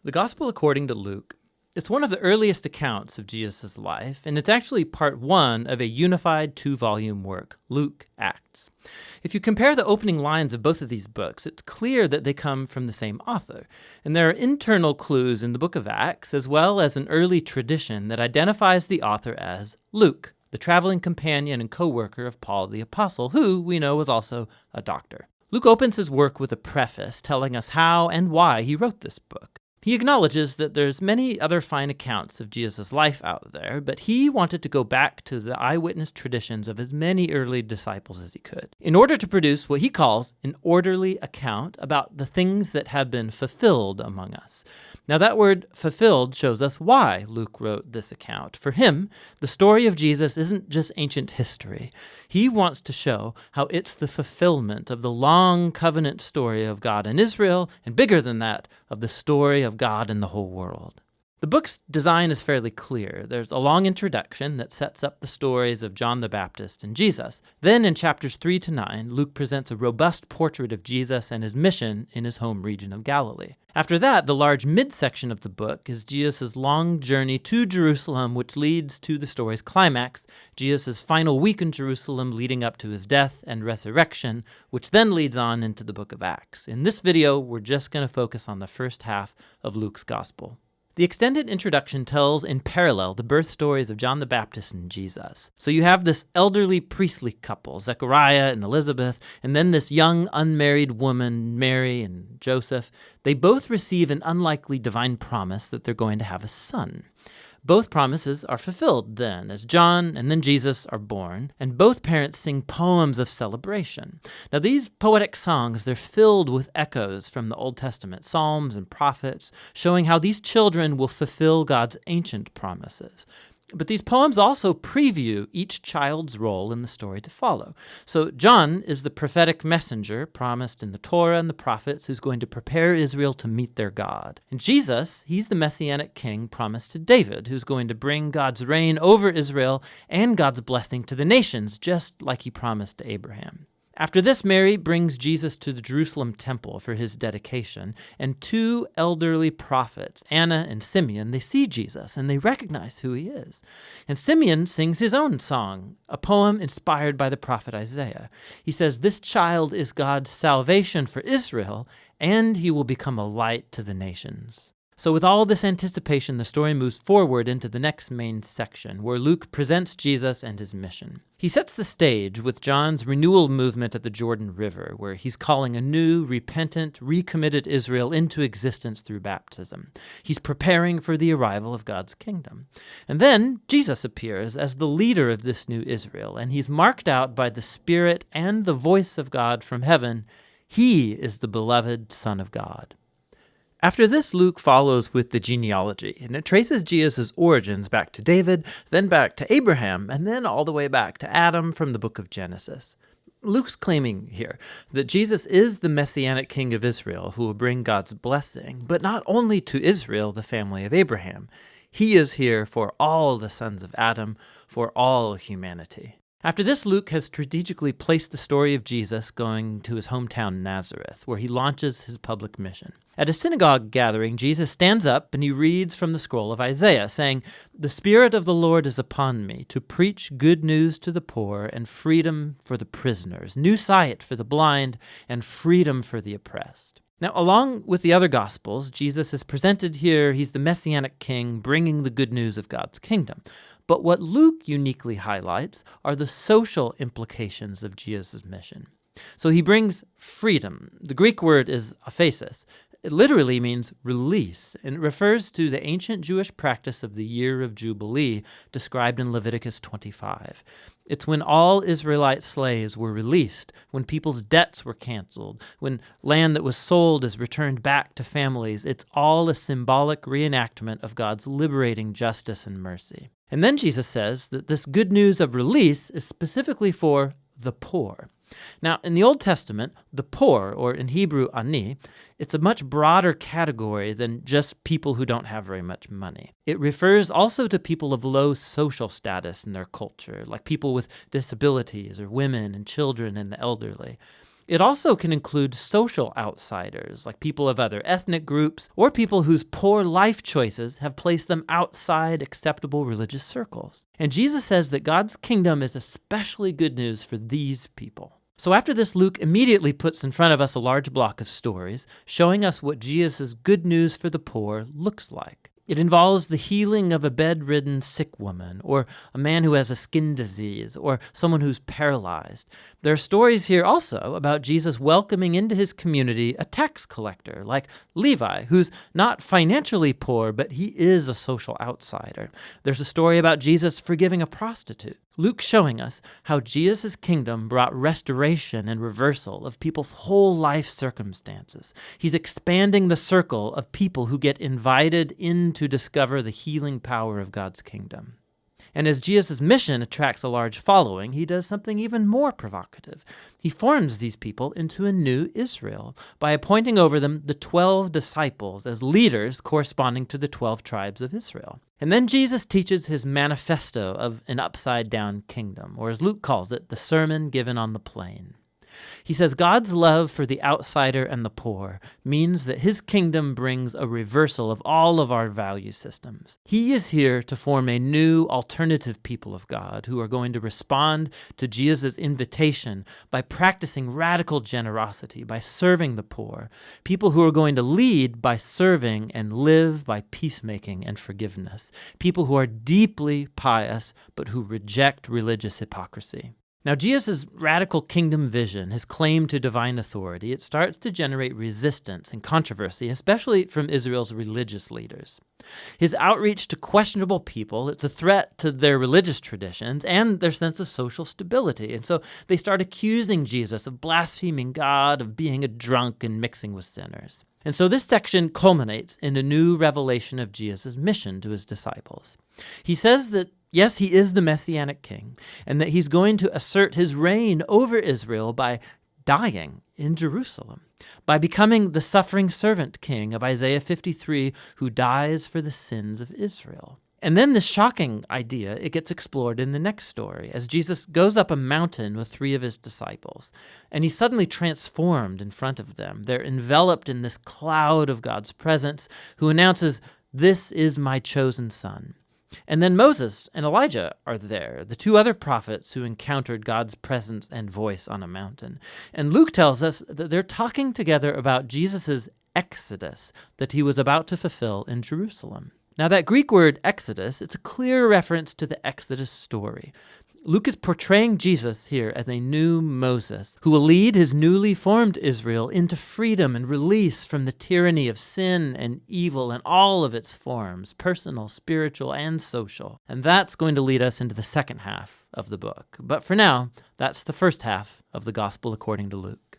The Gospel according to Luke. It's one of the earliest accounts of Jesus' life, and it's actually part one of a unified two-volume work, Luke Acts. If you compare the opening lines of both of these books, it's clear that they come from the same author, and there are internal clues in the book of Acts, as well as an early tradition that identifies the author as Luke, the traveling companion and co-worker of Paul the Apostle, who we know was also a doctor. Luke opens his work with a preface telling us how and why he wrote this book. He acknowledges that there's many other fine accounts of Jesus' life out there, but he wanted to go back to the eyewitness traditions of as many early disciples as he could, in order to produce what he calls an orderly account about the things that have been fulfilled among us. Now that word fulfilled shows us why Luke wrote this account. For him, the story of Jesus isn't just ancient history. He wants to show how it's the fulfillment of the long covenant story of God and Israel, and bigger than that, of the story of God in the whole world. The book's design is fairly clear. There's a long introduction that sets up the stories of John the Baptist and Jesus. Then in chapters 3 to 9, Luke presents a robust portrait of Jesus and his mission in his home region of Galilee. After that, the large midsection of the book is Jesus' long journey to Jerusalem, which leads to the story's climax, Jesus' final week in Jerusalem leading up to his death and resurrection, which then leads on into the book of Acts. In this video, we're just going to focus on the first half of Luke's gospel. The extended introduction tells in parallel the birth stories of John the Baptist and Jesus. So you have this elderly priestly couple, Zechariah and Elizabeth, and then this young unmarried woman, Mary and Joseph. They both receive an unlikely divine promise that they're going to have a son. Both promises are fulfilled then, as John and then Jesus are born, and both parents sing poems of celebration. Now these poetic songs, they're filled with echoes from the Old Testament, Psalms and prophets, showing how these children will fulfill God's ancient promises. But these poems also preview each child's role in the story to follow. So John is the prophetic messenger promised in the Torah and the prophets who's going to prepare Israel to meet their God. And Jesus, he's the messianic king promised to David, who's going to bring God's reign over Israel and God's blessing to the nations, just like he promised to Abraham. After this, Mary brings Jesus to the Jerusalem temple for his dedication, and two elderly prophets, Anna and Simeon, they see Jesus and they recognize who he is. And Simeon sings his own song, a poem inspired by the prophet Isaiah. He says, "This child is God's salvation for Israel, and he will become a light to the nations." So with all this anticipation, the story moves forward into the next main section, where Luke presents Jesus and his mission. He sets the stage with John's renewal movement at the Jordan River, where he's calling a new, repentant, recommitted Israel into existence through baptism. He's preparing for the arrival of God's kingdom. And then Jesus appears as the leader of this new Israel, and he's marked out by the Spirit and the voice of God from heaven. He is the beloved Son of God. After this, Luke follows with the genealogy, and it traces Jesus' origins back to David, then back to Abraham, and then all the way back to Adam from the book of Genesis. Luke's claiming here that Jesus is the messianic king of Israel who will bring God's blessing, but not only to Israel, the family of Abraham. He is here for all the sons of Adam, for all humanity. After this, Luke has strategically placed the story of Jesus going to his hometown Nazareth, where he launches his public mission. At a synagogue gathering, Jesus stands up and he reads from the scroll of Isaiah, saying, "The Spirit of the Lord is upon me, to preach good news to the poor and freedom for the prisoners, new sight for the blind and freedom for the oppressed." Now, along with the other Gospels, Jesus is presented here, he's the messianic king bringing the good news of God's kingdom. But what Luke uniquely highlights are the social implications of Jesus' mission. So he brings freedom. The Greek word is aphesis. It literally means release, and it refers to the ancient Jewish practice of the year of Jubilee described in Leviticus 25. It's when all Israelite slaves were released, when people's debts were canceled, when land that was sold is returned back to families. It's all a symbolic reenactment of God's liberating justice and mercy. And then Jesus says that this good news of release is specifically for the poor. Now, in the Old Testament, the poor, or in Hebrew, ani, it's a much broader category than just people who don't have very much money. It refers also to people of low social status in their culture, like people with disabilities or women and children and the elderly. It also can include social outsiders, like people of other ethnic groups, or people whose poor life choices have placed them outside acceptable religious circles. And Jesus says that God's kingdom is especially good news for these people. So after this, Luke immediately puts in front of us a large block of stories, showing us what Jesus' good news for the poor looks like. It involves the healing of a bedridden sick woman, or a man who has a skin disease, or someone who's paralyzed. There are stories here also about Jesus welcoming into his community a tax collector like Levi, who's not financially poor, but he is a social outsider. There's a story about Jesus forgiving a prostitute. Luke's showing us how Jesus' kingdom brought restoration and reversal of people's whole life circumstances. He's expanding the circle of people who get invited in to discover the healing power of God's kingdom. And as Jesus' mission attracts a large following, he does something even more provocative. He forms these people into a new Israel by appointing over them the 12 disciples as leaders corresponding to the 12 tribes of Israel. And then Jesus teaches his manifesto of an upside-down kingdom, or as Luke calls it, the sermon given on the plain. He says God's love for the outsider and the poor means that his kingdom brings a reversal of all of our value systems. He is here to form a new alternative people of God who are going to respond to Jesus' invitation by practicing radical generosity, by serving the poor. People who are going to lead by serving and live by peacemaking and forgiveness. People who are deeply pious but who reject religious hypocrisy. Now, Jesus' radical kingdom vision, his claim to divine authority, it starts to generate resistance and controversy, especially from Israel's religious leaders. His outreach to questionable people, it's a threat to their religious traditions and their sense of social stability. And so they start accusing Jesus of blaspheming God, of being a drunk and mixing with sinners. And so this section culminates in a new revelation of Jesus' mission to his disciples. He says that yes, he is the messianic king, and that he's going to assert his reign over Israel by dying in Jerusalem, by becoming the suffering servant king of Isaiah 53 who dies for the sins of Israel. And then this shocking idea, it gets explored in the next story as Jesus goes up a mountain with 3 of his disciples, and he's suddenly transformed in front of them. They're enveloped in this cloud of God's presence who announces, "This is my chosen son." And then Moses and Elijah are there, the 2 other prophets who encountered God's presence and voice on a mountain. And Luke tells us that they're talking together about Jesus' exodus that he was about to fulfill in Jerusalem. Now that Greek word exodus, it's a clear reference to the Exodus story. Luke is portraying Jesus here as a new Moses who will lead his newly formed Israel into freedom and release from the tyranny of sin and evil in all of its forms, personal, spiritual, and social. And that's going to lead us into the second half of the book. But for now, that's the first half of the Gospel according to Luke.